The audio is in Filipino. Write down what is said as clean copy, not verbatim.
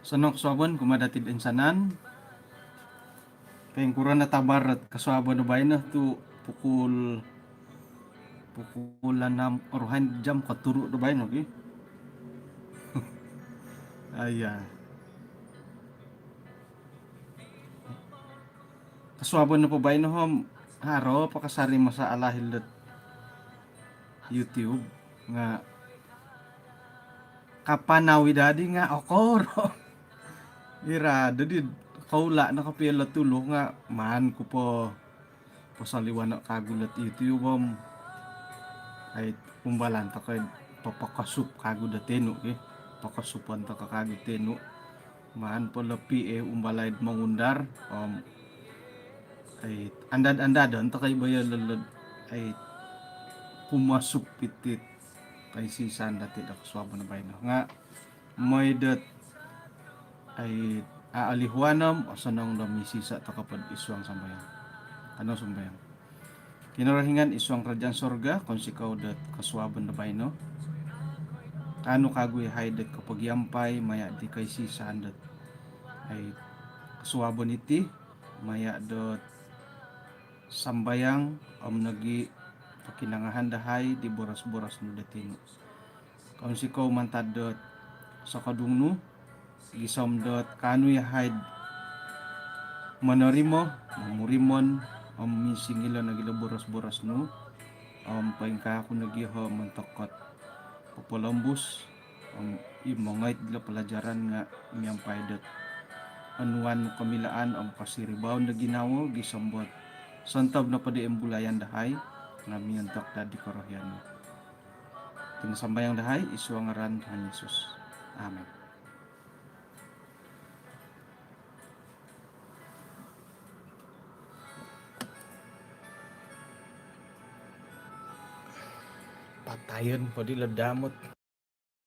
Sanok suaban kumadatid insanan. Kaya kurang na tabarat kasuaban na bayan na tu pukul 6 oruhan jam katuru na bayan okay. Aya. Kasuaban na pa bayan na hom haro pakasari mo sa alahil at YouTube nga kapanawi dadi nga okoro. Ira dadi kaula nakapila tulo nga man ko po pasaliwan na kagulat YouTube ay kumbalan ta kay papakasup kagud teno pakasupan ta kakagud teno maan pala umbalaid mangundar ay andad-andadon ta kay bayalalad ay kumasup pitit kay sisan dati da kaswabo na bayno nga may dat ay aalihwanam asanang lamisisa ta kapad iswang sambayang ano sambayang kinarahingan iswang radyan sorga kung sikaw dat kaswaban na bayno kano kagoy haydet kapag yampay maya di kay sisan dat ay kaswaban iti maya dot sambayang nagi pakinangahan dahay di boras-boras no datino kung sikaw mantadot sa kadungno gisom dot kano yahayd manarimo mamurimon misingila nagila boras-boras no paingka ako nagiho mantakot popolambus imongait dila pelajaran nga miyampay dot anuan kamilaan kasiribaw na ginawo gisambot santab na padi embulayan dahay nga miyantok dadi korohyan tinasambayang dahay iswa ngaran ni Jesus amen. Patayon padi ladamot